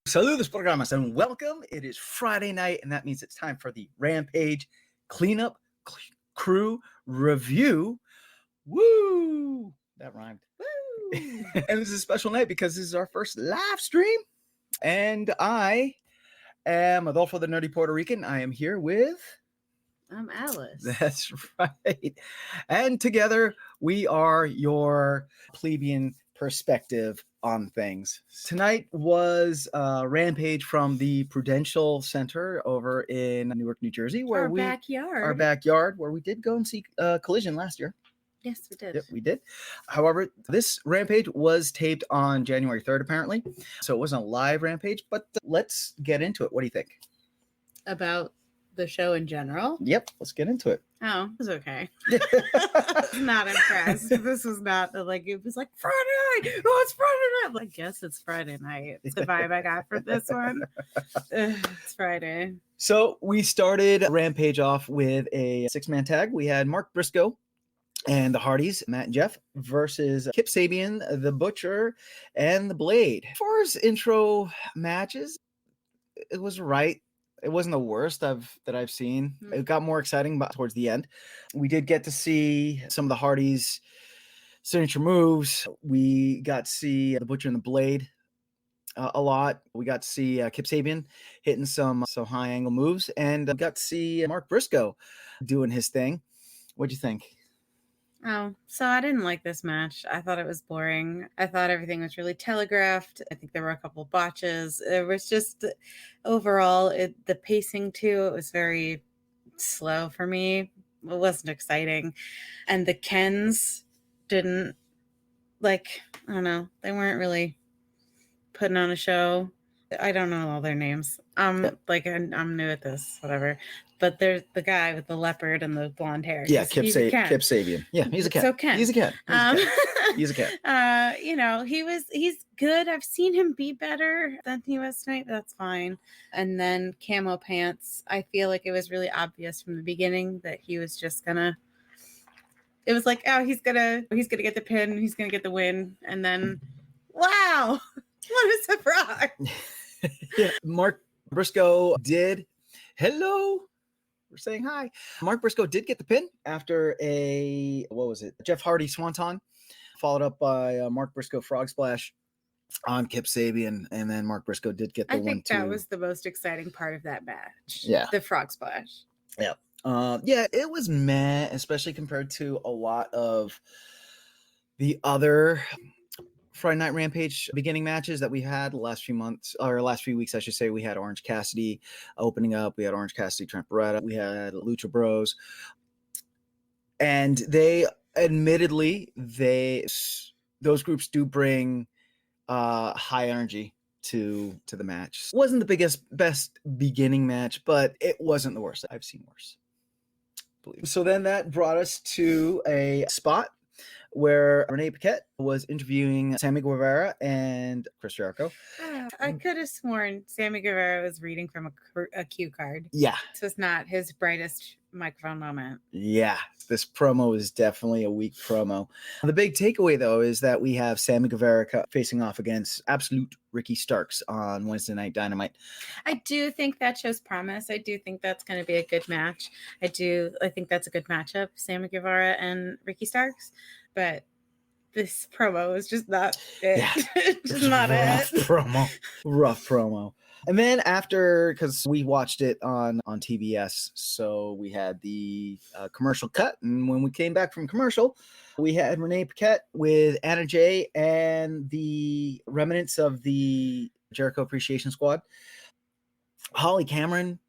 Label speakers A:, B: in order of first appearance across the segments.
A: Saludos, programas, and welcome. It is Friday night, and that means it's time for the Rampage Cleanup Crew Review. Woo! That rhymed.
B: Woo!
A: And this is a special night because this is our first live stream. And I am Adolfo the Nerdy Puerto Rican. I am here with...
B: I'm Alice.
A: That's right. And together, we are your plebeian perspective on things. Tonight was Rampage from the Prudential Center over in Newark, New Jersey, where
B: Our backyard,
A: where we did go and see Collision last year.
B: Yes, we did.
A: Yep, we did. However, this Rampage was taped on January 3rd, apparently. So it wasn't a live Rampage, but let's get into it. What do you think?
B: About the show in general?
A: Yep, let's get into it.
B: Oh, it was okay. I was not impressed. This was not like, it was like Friday night. Oh, it's Friday night. I guess it's Friday night. It's the vibe I got for this one. It's Friday.
A: So we started Rampage off with a 6-man tag. We had Mark Briscoe and the Hardys, Matt and Jeff, versus Kip Sabian, the Butcher, and the Blade. As far as intro matches, it was right. It wasn't the worst that I've seen. It got more exciting towards the end. We did get to see some of the Hardys' signature moves. We got to see the Butcher and the Blade a lot. We got to see Kip Sabian hitting some high angle moves, and got to see Mark Briscoe doing his thing. What'd you think?
B: Oh, so I didn't like this match. I thought it was boring. I thought everything was really telegraphed. I think there were a couple of botches. It was just overall, the pacing too, it was very slow for me. It wasn't exciting. And the Kens didn't, I don't know, they weren't really putting on a show. I don't know all their names. I'm new at this, whatever. But there's the guy with the leopard and the blonde hair.
A: Yeah, Kip Sabian. Yeah, he's a Ken.
B: So Ken.
A: He's a Ken. He's a Ken.
B: He's good. I've seen him be better than he was tonight. That's fine. And then Camo Pants. I feel like it was really obvious from the beginning that he was just gonna. It was like, oh, he's gonna get the pin. He's gonna get the win. And then, wow, what a surprise!
A: Yeah, Mark Briscoe did. Hello. We're saying hi. Mark Briscoe did get the pin after Jeff Hardy Swanton, followed up by Mark Briscoe Frog Splash on Kip Sabian, and then Mark Briscoe did get the 1-2.
B: I think that was the most exciting part of that match.
A: Yeah.
B: The Frog Splash.
A: Yeah. It was meh, especially compared to a lot of the other Friday Night Rampage beginning matches that we had the last few weeks, I should say. We had Orange Cassidy opening up. We had Orange Cassidy, Trent Beretta. We had Lucha Bros. And they, admittedly, those groups do bring high energy to the match. It wasn't the best beginning match, but it wasn't the worst. I've seen worse. So then that brought us to a spot where Renee Paquette was interviewing Sammy Guevara and Chris Jericho.
B: I could have sworn Sammy Guevara was reading from a cue card.
A: Yeah.
B: This was not his brightest microphone moment.
A: Yeah, this promo is definitely a weak promo. The big takeaway, though, is that we have Sammy Guevara facing off against Absolute Ricky Starks on Wednesday Night Dynamite.
B: I do think that shows promise. I do think that's going to be a good match. I think that's a good matchup, Sammy Guevara and Ricky Starks. But this promo is just not it.
A: Yeah.
B: Just not it.
A: Rough promo. And then after, because we watched it on TBS, so we had the commercial cut. And when we came back from commercial, we had Renee Paquette with Anna Jay and the remnants of the Jericho Appreciation Squad. Holly Cameron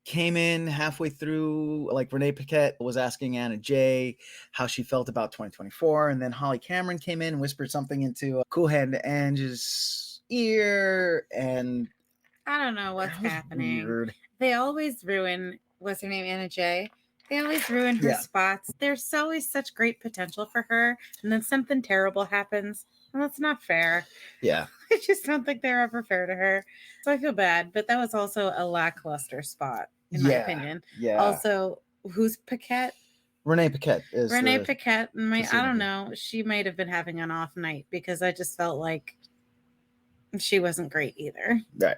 A: came in halfway through, like Renee Paquette was asking Anna Jay how she felt about 2024. And then Holly Cameron came in and whispered something into Cool Hand Ange's ear. And
B: I don't know what's happening.
A: Weird.
B: They always ruin, what's her name, Anna Jay? They always ruin her spots. There's always such great potential for her. And then something terrible happens. And that's not fair.
A: Yeah.
B: I just don't think they're ever fair to her. So I feel bad. But that was also a lackluster spot, in my opinion.
A: Yeah.
B: Also, who's Paquette?
A: Renee Paquette.
B: Paquette. I don't know. She might have been having an off night because I just felt like She wasn't great either.
A: Right.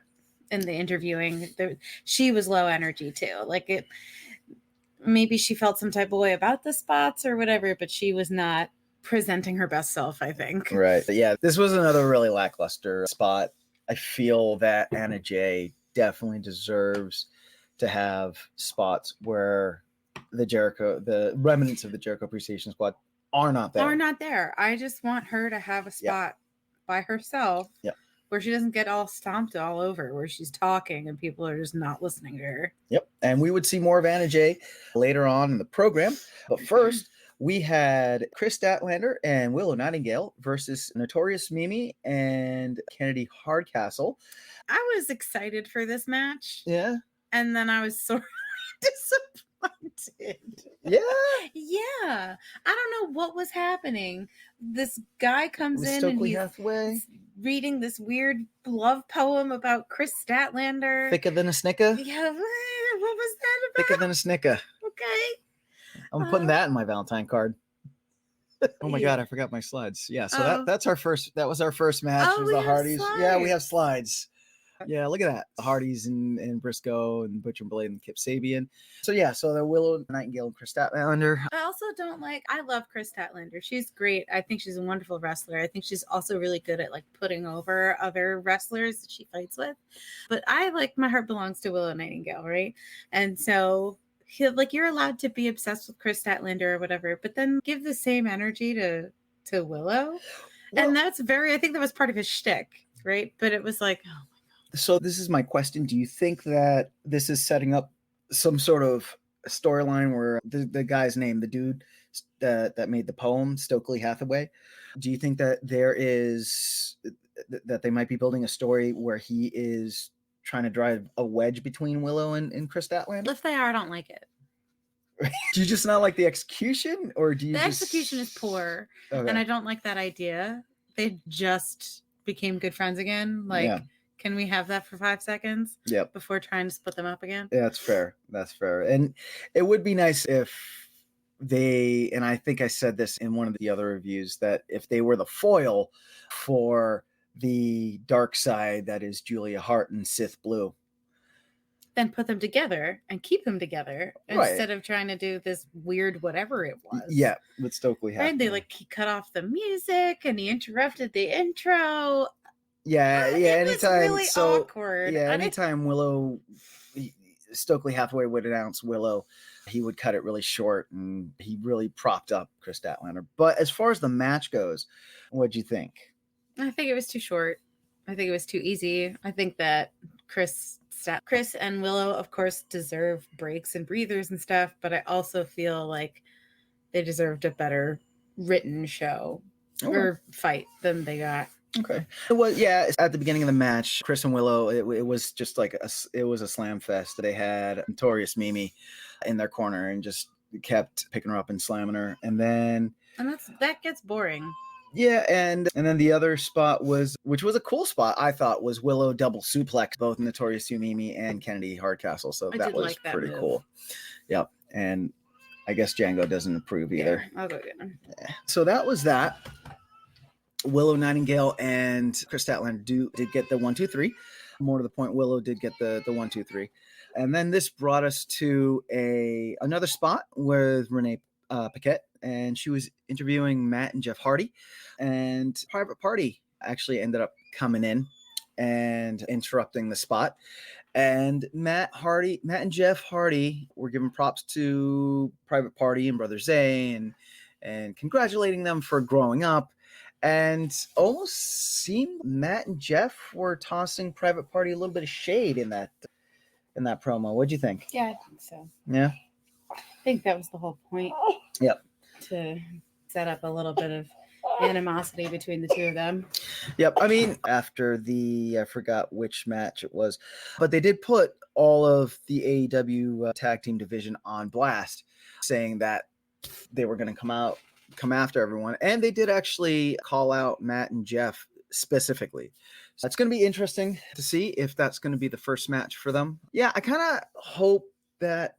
B: In the interviewing, she was low energy too. Like it, maybe she felt some type of way about the spots or whatever, but she was not presenting her best self, I think.
A: Right. But yeah, this was another really lackluster spot. I feel that Anna Jay definitely deserves to have spots where the remnants of the Jericho Appreciation Squad are not there.
B: Are not there. I just want her to have a spot by herself.
A: Yep.
B: Where she doesn't get all stomped all over, where she's talking and people are just not listening to her.
A: Yep. And we would see more of Anna Jay later on in the program. But first, we had Chris Statlander and Willow Nightingale versus Notorious Mimi and Kennedy Hardcastle.
B: I was excited for this match.
A: Yeah.
B: And then I was sort of disappointed.
A: Yeah.
B: Yeah. I don't know what was happening. This guy comes in and he's reading this weird love poem about Chris Statlander.
A: Thicker than a snicker?
B: Yeah. What was that about?
A: Thicker than a snicker.
B: Okay.
A: I'm putting that in my Valentine card. Oh my God, I forgot my slides. Yeah, so that was our first match. Was the Hardys. Slides. Yeah, we have slides. Yeah, look at that. The Hardys and Briscoe and Butcher and Blade and Kip Sabian. So yeah, so the Willow Nightingale and Chris Statlander.
B: I also I love Chris Statlander. She's great. I think she's a wonderful wrestler. I think she's also really good at like putting over other wrestlers that she fights with. But my heart belongs to Willow Nightingale, right? And so you're allowed to be obsessed with Chris Statlander or whatever, but then give the same energy to Willow. Well, and I think that was part of his shtick, right? But it was like, oh.
A: So this is my question. Do you think that this is setting up some sort of storyline where the guy's name, the dude that made the poem, Stokely Hathaway, do you think that that they might be building a story where he is trying to drive a wedge between Willow and Chris Statlander?
B: If they are, I don't like it.
A: Do you just not like the execution, or do you?
B: The execution is poor, and I don't like that idea. They just became good friends again. Can we have that for 5 seconds?
A: Yep.
B: Before trying to split them up again?
A: Yeah, that's fair. That's fair. And it would be nice if and I think I said this in one of the other reviews, that if they were the foil for the dark side that is Julia Hart and Sith Blue,
B: then put them together and keep them together instead of trying to do this weird whatever it was.
A: Yeah, with Stokely Hathaway.
B: Right? He cut off the music and he interrupted the intro.
A: Yeah,
B: it was really awkward.
A: Yeah, anytime Stokely Hathaway would announce Willow, he would cut it really short, and he really propped up Chris Statlander. But as far as the match goes, what'd you think?
B: I think it was too short. I think it was too easy. I think that Chris and Willow, of course, deserve breaks and breathers and stuff, but I also feel like they deserved a better written show or fight than they got.
A: Okay. Well, yeah, at the beginning of the match, Chris and Willow, it was just like it was a slam fest. They had Notorious Mimi in their corner and just kept picking her up and slamming her. And
B: that gets boring.
A: Yeah, and then the other spot which was a cool spot, I thought, was Willow double suplex both Notorious Mimi and Kennedy Hardcastle. So that was pretty cool. Yep. And I guess Django doesn't approve either.
B: Yeah, I'll go get him.
A: So that was that. Willow Nightingale and Chris Statlander did get the 1, 2, 3. More to the point, Willow did get the 1, 2, 3. And then this brought us to another spot with Renee Paquette, and she was interviewing Matt and Jeff Hardy. And Private Party actually ended up coming in and interrupting the spot. And Matt and Jeff Hardy were giving props to Private Party and Brother Zay and congratulating them for growing up. And almost seemed Matt and Jeff were tossing Private Party a little bit of shade in that promo. What'd you think?
B: Yeah, I think so.
A: Yeah?
B: I think that was the whole point.
A: Yep.
B: To set up a little bit of animosity between the two of them.
A: Yep. I mean, after I forgot which match it was, but they did put all of the AEW tag team division on blast, saying that they were going to come after everyone, and they did actually call out Matt and Jeff specifically. So it's going to be interesting to see if that's going to be the first match for them. Yeah, I kind of hope that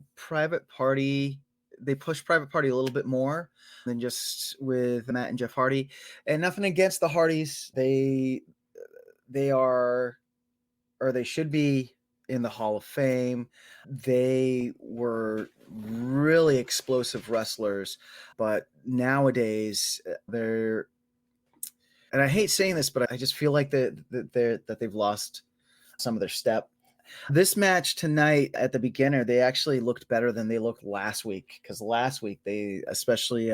A: they push Private Party a little bit more than just with Matt and Jeff Hardy. And nothing against the Hardys. They they are, or they should be in the Hall of Fame. They were really explosive wrestlers, but nowadays they're, and I hate saying this, but I just feel like that they've lost some of their step. This match tonight at the beginner, they actually looked better than they looked last week, because last week they, especially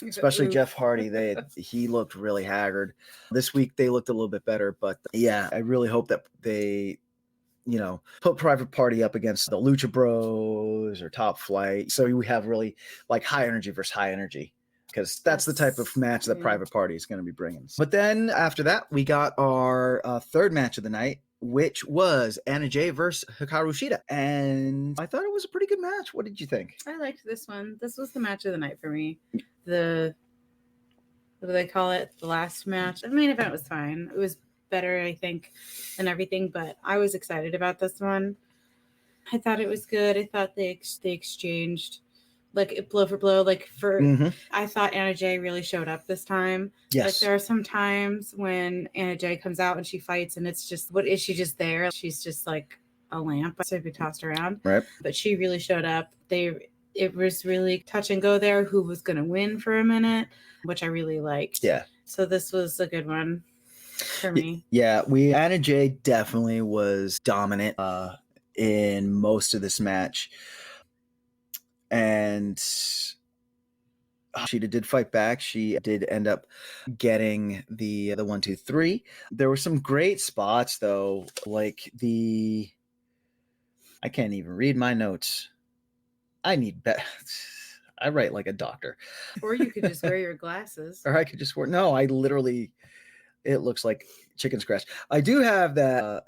A: Jeff Hardy, he looked really haggard. This week they looked a little bit better, but yeah, I really hope that they, put Private Party up against the Lucha Bros or Top Flight, so we have really like high energy versus high energy, because that's the type of match that Private Party is going to be bringing. But then after that, we got our third match of the night, which was Anna Jay versus Hikaru Shida. And I thought it was a pretty good match. What did you think?
B: I liked this one. This was the match of the night for me. What do they call it? The last match. The main event was fine. It was better, I think, than everything, but I was excited about this one. I thought it was good. I thought they exchanged like blow for blow. I thought Anna Jay really showed up this time.
A: Yes.
B: Like there are some times when Anna Jay comes out and she fights and it's just, what is she just there? She's just like a lamp to be tossed around.
A: Right.
B: But she really showed up. It was really touch and go there who was going to win for a minute, which I really liked.
A: Yeah.
B: So this was a good one for me.
A: Yeah, Anna Jay definitely was dominant in most of this match. And Shida did fight back. She did end up getting the 1, 2, 3. There were some great spots though, like I can't even read my notes. I need better. I write like a doctor.
B: Or you could just wear your glasses.
A: Or I could just wear. No, I literally. It looks like chicken scratch. I do have that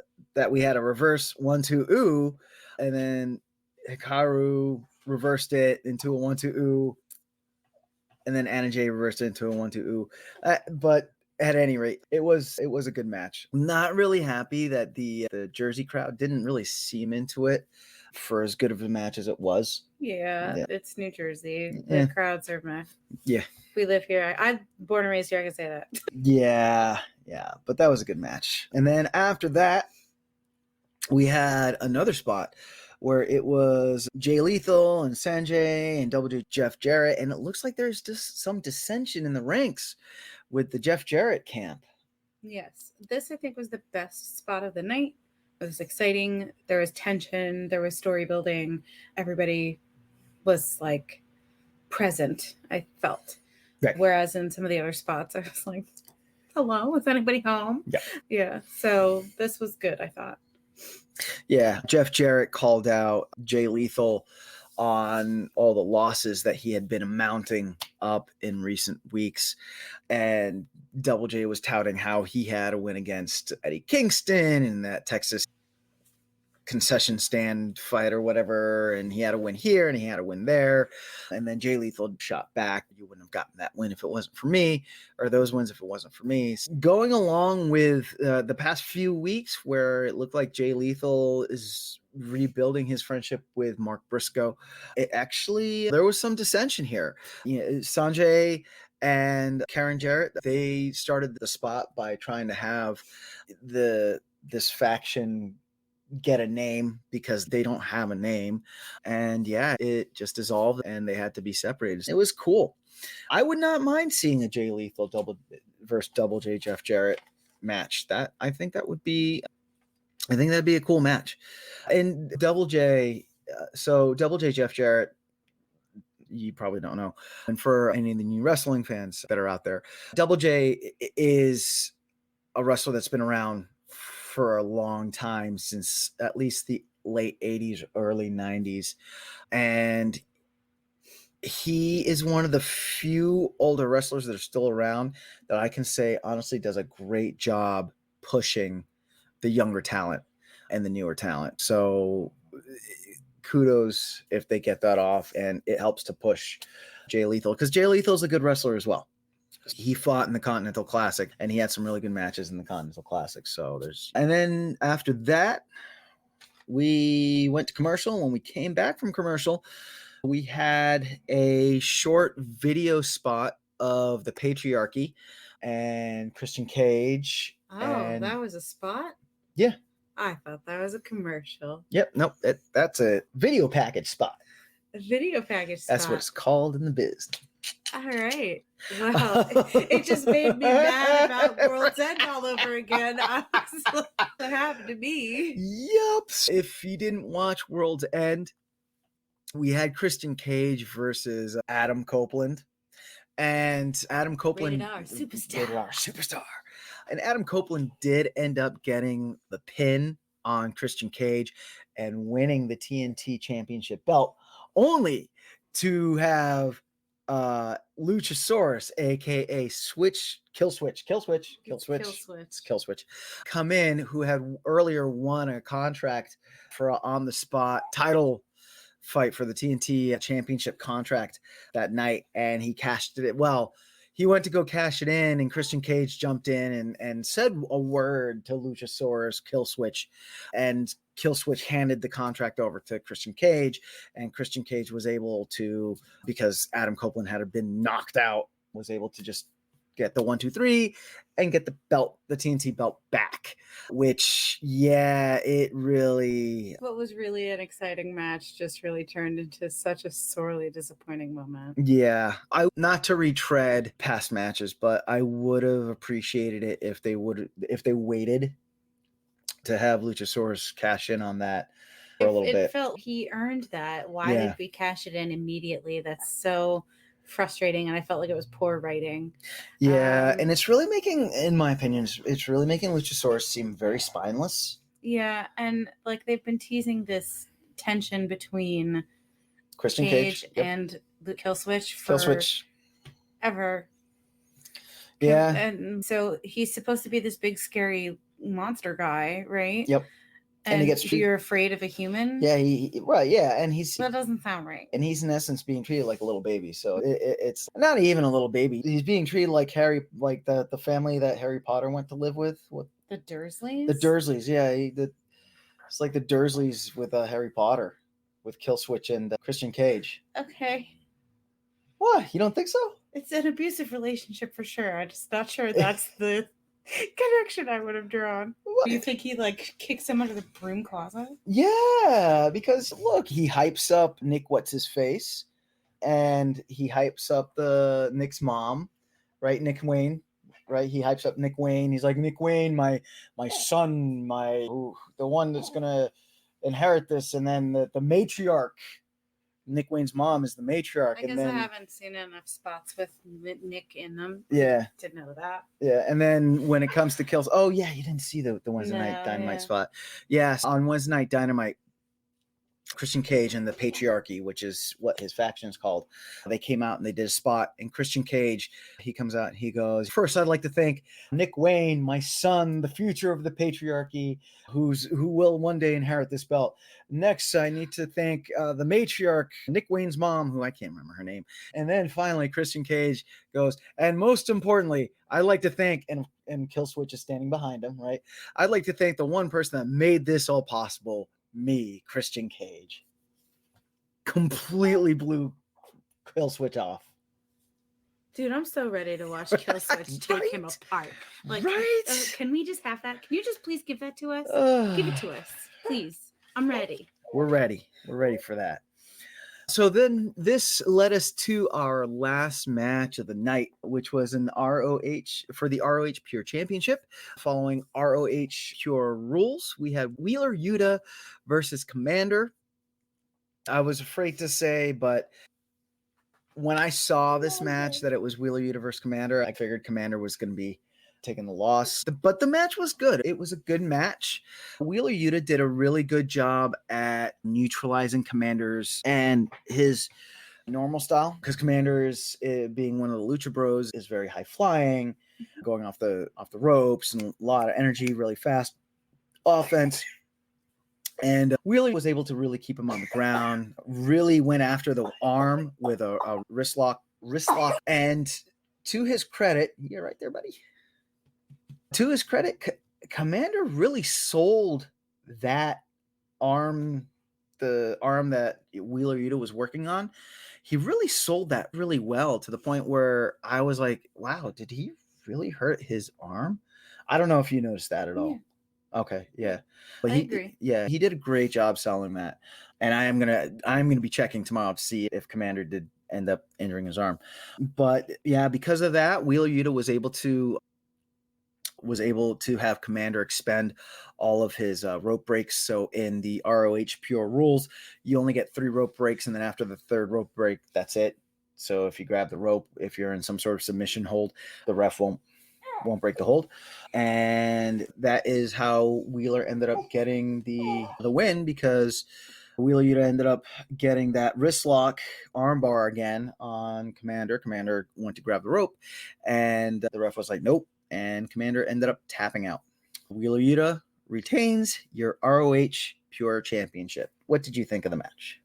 A: we had a reverse 1, 2, ooh, and then Hikaru reversed it into a 1, 2, ooh, and then Anna Jay reversed it into a 1, 2, ooh. But at any rate, it was a good match. Not really happy that the Jersey crowd didn't really seem into it for as good of a match as it was.
B: Yeah. It's New Jersey. The crowds are meh.
A: Yeah.
B: We live here. I'm born and raised here. I can say that.
A: Yeah. But that was a good match. And then after that, we had another spot where it was Jay Lethal and Sanjay and Double J Jeff Jarrett. And it looks like there's just some dissension in the ranks with the Jeff Jarrett camp.
B: Yes. This, I think, was the best spot of the night. It was exciting. There was tension. There was story building. Everybody was like present, I felt. Right. Whereas in some of the other spots, I was like, hello, is anybody home? Yeah. So this was good, I thought.
A: Yeah. Jeff Jarrett called out Jay Lethal on all the losses that he had been mounting up in recent weeks. And Double J was touting how he had a win against Eddie Kingston in that Texas concession stand fight or whatever, and he had a win here and he had a win there. And then Jay Lethal shot back, you wouldn't have gotten that win if it wasn't for me, or those wins if it wasn't for me. Going along with the past few weeks where it looked like Jay Lethal is rebuilding his friendship with Mark Briscoe, there was some dissension here. Sanjay and Karen Jarrett, they started the spot by trying to have this faction get a name because they don't have a name. And yeah, it just dissolved and they had to be separated. It was cool. I would not mind seeing a Jay Lethal versus Double J Jeff Jarrett match. I think that'd be a cool match. And Double J Jeff Jarrett, you probably don't know. And for any of the new wrestling fans that are out there, Double J is a wrestler that's been around for a long time, since at least the late 80s, early 90s. And he is one of the few older wrestlers that are still around that I can say honestly does a great job pushing the younger talent and the newer talent. So kudos if they get that off, and it helps to push Jay Lethal, because Jay Lethal is a good wrestler as well. He fought in the Continental Classic and he had some really good matches in the Continental Classic. And then after that, we went to commercial. When we came back from commercial, we had a short video spot of the Patriarchy and Christian Cage.
B: Oh, that was a spot?
A: Yeah.
B: I thought that was a commercial.
A: Yep. Nope. That's a video package spot.
B: A video package
A: That's
B: spot.
A: what it's called in the biz.
B: All right. Wow. It just made me mad about World's End all over again. I was like, what happened to me?
A: Yep. If you didn't watch World's End, we had Christian Cage versus Adam Copeland. And Adam Copeland,
B: Rated R, superstar.
A: Rated R, superstar. And Adam Copeland did end up getting the pin on Christian Cage and winning the TNT Championship belt, only to have Luchasaurus, aka Killswitch, come in, who had earlier won a contract for a on the spot title fight for the TNT Championship contract that night, and he cashed it. Well, he went to go cash it in, and Christian Cage jumped in and said a word to Luchasaurus Killswitch, and Killswitch handed the contract over to Christian Cage, and Christian Cage was able to, because Adam Copeland had been knocked out, was able to just get the 1, 2, 3 and get the belt, the TNT belt back, which, yeah, it really...
B: What was really an exciting match just really turned into such a sorely disappointing moment.
A: Yeah, not to retread past matches, but I would have appreciated it if they waited to have Luchasaurus cash in on that for a little bit.
B: It felt he earned that. Why did we cash it in immediately? That's so frustrating, and I felt like it was poor writing.
A: Yeah, and it's really making, in my opinion, it's really making Luchasaurus seem very spineless.
B: Yeah, and like they've been teasing this tension between
A: Christian Cage
B: and the Killswitch ever.
A: Yeah.
B: And so he's supposed to be this big scary monster guy, right?
A: Yep.
B: And he gets you're afraid of a human?
A: Yeah, and
B: that doesn't sound right.
A: And he's in essence being treated like a little baby. So it's not even a little baby. He's being treated like the family that Harry Potter went to live with. What?
B: The Dursleys?
A: The Dursleys, yeah. It's like the Dursleys with Harry Potter, with Killswitch and Christian Cage.
B: Okay.
A: What? You don't think so?
B: It's an abusive relationship for sure. I'm just not sure that's the connection I would have drawn. What? Do you think he kicks him under the broom closet?
A: Yeah, because look, he hypes up Nick what's his face, and he hypes up Nick's mom, right? Nick Wayne, right? He hypes up Nick Wayne. He's like, Nick Wayne, my son, the one that's gonna inherit this, and then the matriarch. Nick Wayne's mom is the matriarch.
B: I guess I haven't seen enough spots with Nick in them.
A: Yeah.
B: To know that.
A: Yeah, and then when it comes to kills, oh yeah, you didn't see the Wednesday Night Dynamite spot. Yes, on Wednesday Night Dynamite, Christian Cage and the Patriarchy, which is what his faction is called, they came out and they did a spot. And Christian Cage, he comes out and he goes, first, I'd like to thank Nick Wayne, my son, the future of the Patriarchy, who will one day inherit this belt. Next, I need to thank the matriarch, Nick Wayne's mom, who I can't remember her name. And then finally, Christian Cage goes, and most importantly, I'd like to thank, and Killswitch is standing behind him, right? I'd like to thank the one person that made this all possible, me, Christian Cage. Completely blew Killswitch off.
B: Dude, I'm so ready to watch Killswitch take him apart. Can we just have that? Can you just please give that to us? Give it to us, please. I'm ready.
A: We're ready. We're ready for that. So then this led us to our last match of the night, which was an ROH for the ROH Pure Championship. Following ROH Pure rules, we had Wheeler Yuta versus Commander. I was afraid to say, but when I saw this match that it was Wheeler Yuta versus Commander, I figured Commander was going to be taking the loss. But the match was good. It was a good match. Wheeler Yuta did a really good job at neutralizing Commander's and his normal style, because Commander is, being one of the Lucha Bros, is very high flying, going off the ropes, and a lot of energy, really fast offense. And Wheeler was able to really keep him on the ground, really went after the arm with a wrist lock. And to his credit, you're right there, buddy. To his credit, Commander really sold that arm, the arm that Wheeler Yuta was working on. He really sold that really well, to the point where I was like, wow, did he really hurt his arm? I don't know if you noticed that at all. Okay, yeah. But
B: I agree.
A: he did a great job selling that. And I'm gonna be checking tomorrow to see if Commander did end up injuring his arm. But yeah, because of that, Wheeler Yuta was able to have Commander expend all of his rope breaks. So in the ROH Pure rules, you only get 3 rope breaks, and then after the 3rd rope break, that's it. So if you grab the rope, if you're in some sort of submission hold, the ref won't break the hold. And that is how Wheeler ended up getting the win, because Wheeler Yuta ended up getting that wrist lock armbar again on Commander. Commander went to grab the rope, and the ref was like, nope. And Commander ended up tapping out. Wheeler Yuta retains your ROH Pure Championship. What did you think of the match?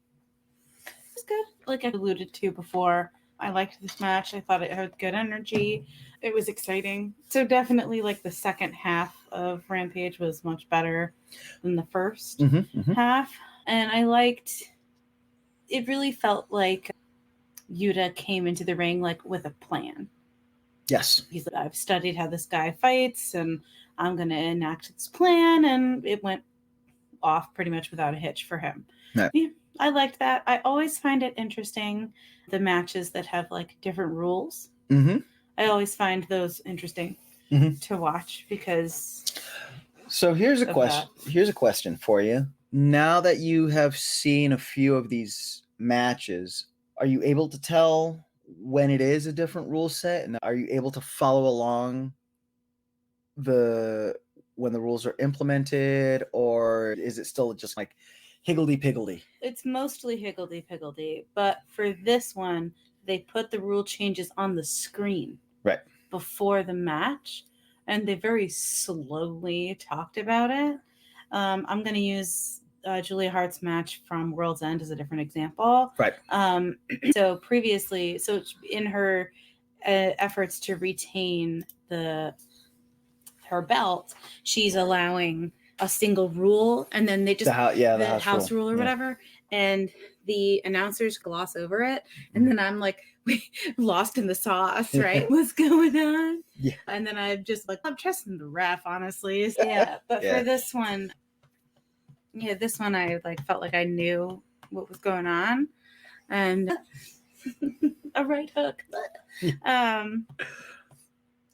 B: It was good. Like I alluded to before, I liked this match. I thought it had good energy. It was exciting. So definitely like the second half of Rampage was much better than the first half. And I liked, it really felt like Yuta came into the ring like with a plan.
A: Yes.
B: He's like, I've studied how this guy fights and I'm going to enact this plan. And it went off pretty much without a hitch for him.
A: No.
B: Yeah, I liked that. I always find it interesting, the matches that have like different rules. I always find those interesting to watch because.
A: So here's a question. Here's a question for you. Now that you have seen a few of these matches, are you able to tell when it is a different rule set, and are you able to follow along when the rules are implemented, or is it still just like higgledy-piggledy?
B: It's mostly higgledy-piggledy, but for this one, they put the rule changes on the screen before the match, and they very slowly talked about it. I'm going to use Julia Hart's match from World's End as a different example. So previously, in her efforts to retain her belt, she's allowing a single rule, and then they just the house rule or whatever, and the announcers gloss over it, and then I'm like, lost in the sauce, right? What's going on?
A: Yeah.
B: And then I'm just like, I'm trusting the ref, honestly. Yeah. But for this one, I like felt like I knew what was going on, and a right hook.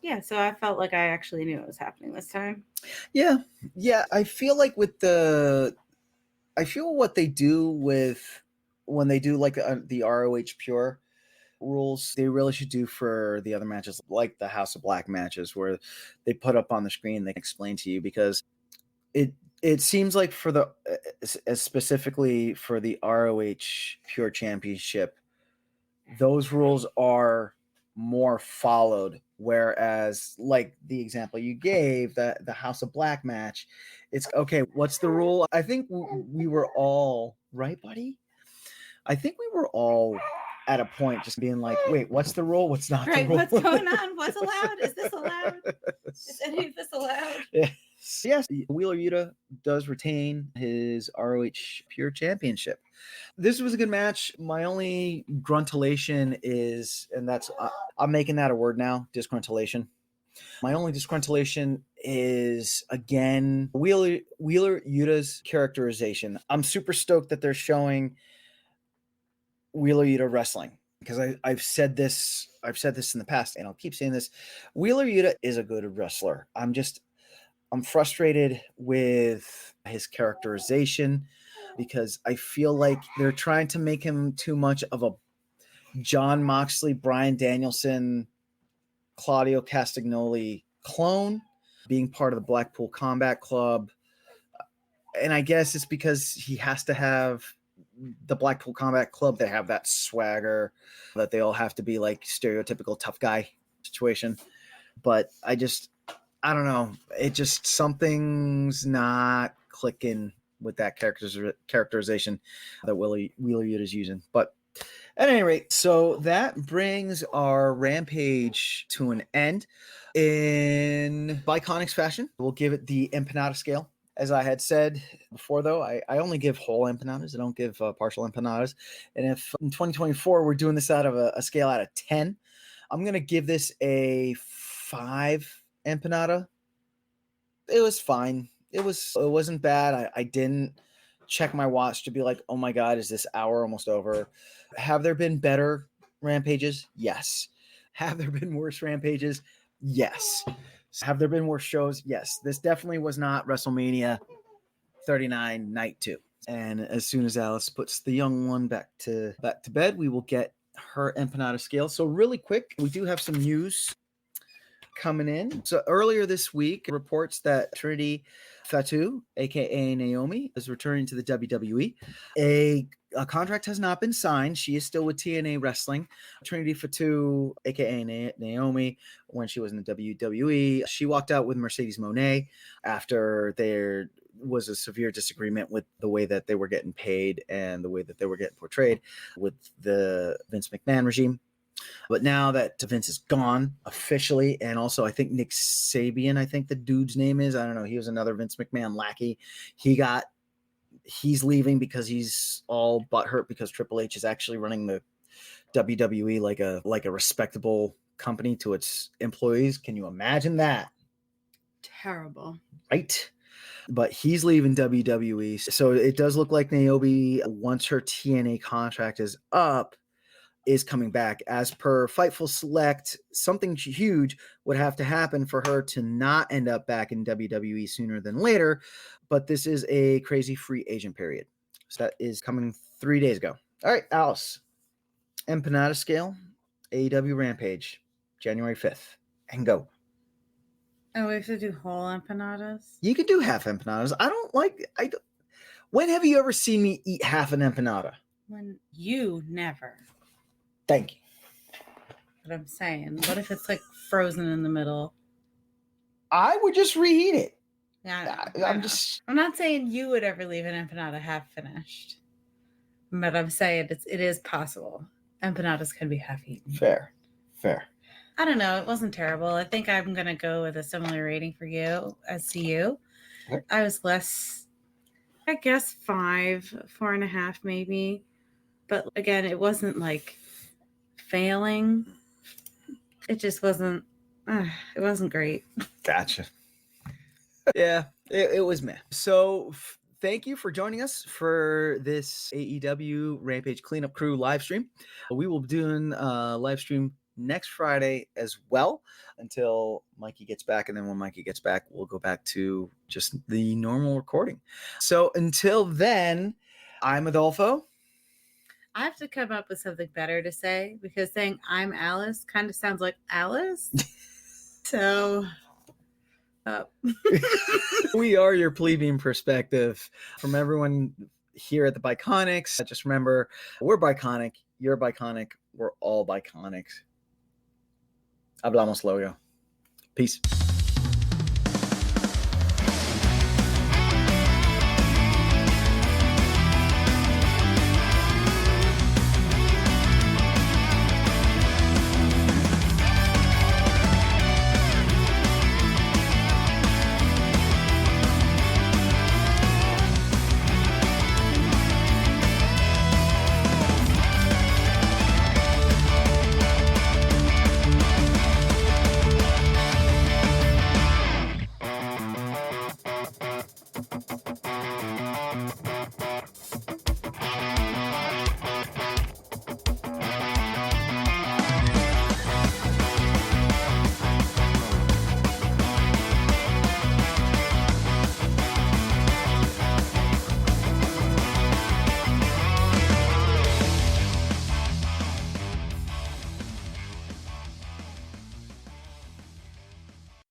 B: Yeah, so I felt like I actually knew what was happening this time.
A: Yeah. I feel like what they do when they do like the ROH Pure rules, they really should do for the other matches, like the House of Black matches, where they put up on the screen, they can explain to you, because it seems like for the specifically for the ROH Pure Championship, those rules are more followed, whereas like the example you gave, the House of Black match, it's okay, what's the rule? I think we were all right, buddy. I think we were all at a point just being like, wait, what's the rule? What's not the rule?
B: What's going on? What's allowed? Is this allowed? Is any of this allowed?
A: Yes, Wheeler Yuta does retain his ROH Pure Championship. This was a good match. My only gruntulation is, and that's, I'm making that a word now, disgruntulation. My only disgruntulation is, again, Wheeler Yuta's characterization. I'm super stoked that they're showing Wheeler Yuta wrestling, because I've said this in the past, and I'll keep saying this. Wheeler Yuta is a good wrestler. I'm frustrated with his characterization, because I feel like they're trying to make him too much of a John Moxley, Bryan Danielson, Claudio Castagnoli clone, being part of the Blackpool Combat Club. And I guess it's because he has to have the Blackpool Combat Club. They have that swagger that they all have to be like stereotypical tough guy situation. But I don't know. It just, something's not clicking with that characterization that Wheeler Yuta is using. But at any rate, so that brings our Rampage to an end. In Viconics fashion, we'll give it the empanada scale. As I had said before, though, I only give whole empanadas. I don't give partial empanadas. And if in 2024 we're doing this out of a scale out of 10, I'm going to give this a 5 empanada. It was fine. It wasn't bad. I didn't check my watch to be like, oh my God, is this hour almost over? Have there been better rampages? Yes. Have there been worse rampages? Yes. Have there been worse shows? Yes. This definitely was not WrestleMania 39 night 2. And as soon as Alice puts the young one back to bed, we will get her empanada scale. So really quick, we do have some news coming in. So earlier this week, reports that Trinity Fatu, aka Naomi, is returning to the WWE. A contract has not been signed. She is still with TNA Wrestling. Trinity Fatu, aka Naomi, when she was in the WWE, she walked out with Mercedes Moné after there was a severe disagreement with the way that they were getting paid and the way that they were getting portrayed with the Vince McMahon regime. But now that Vince is gone officially, and also I think Nick Sabian, I think the dude's name is, I don't know, he was another Vince McMahon lackey. He's leaving because he's all butthurt because Triple H is actually running the WWE like a respectable company to its employees. Can you imagine that?
B: Terrible.
A: Right? But he's leaving WWE. So it does look like Naomi, once her TNA contract is up, is coming back. As per Fightful Select, something huge would have to happen for her to not end up back in WWE sooner than later. But this is a crazy free agent period. So that is coming 3 days ago. All right, Alice. Empanada scale, AEW Rampage, January 5th. And go.
B: Oh, we have to do whole empanadas?
A: You can do half empanadas. When have you ever seen me eat half an empanada?
B: When you never.
A: Thank you.
B: But I'm saying, what if it's like frozen in the middle?
A: I would just reheat it.
B: Yeah,
A: I'm
B: not saying you would ever leave an empanada half finished, but I'm saying it is possible. Empanadas can be half eaten.
A: Fair.
B: I don't know. It wasn't terrible. I think I'm going to go with a similar rating for you as to you.
A: Okay.
B: I was less, I guess 4.5 maybe. But again, it wasn't like failing. It just wasn't, it wasn't great.
A: Gotcha. Yeah, it was meh. So thank you for joining us for this AEW Rampage Cleanup Crew live stream. We will be doing a live stream next Friday as well until Mikey gets back. And then when Mikey gets back, we'll go back to just the normal recording. So until then, I'm Adolfo.
B: I have to come up with something better to say because saying I'm Alice kind of sounds like Alice. So
A: we are your plebeian perspective from everyone here at the Biconics. Just remember, we're Biconic, you're Biconic, we're all Biconics. Hablamos luego. Peace.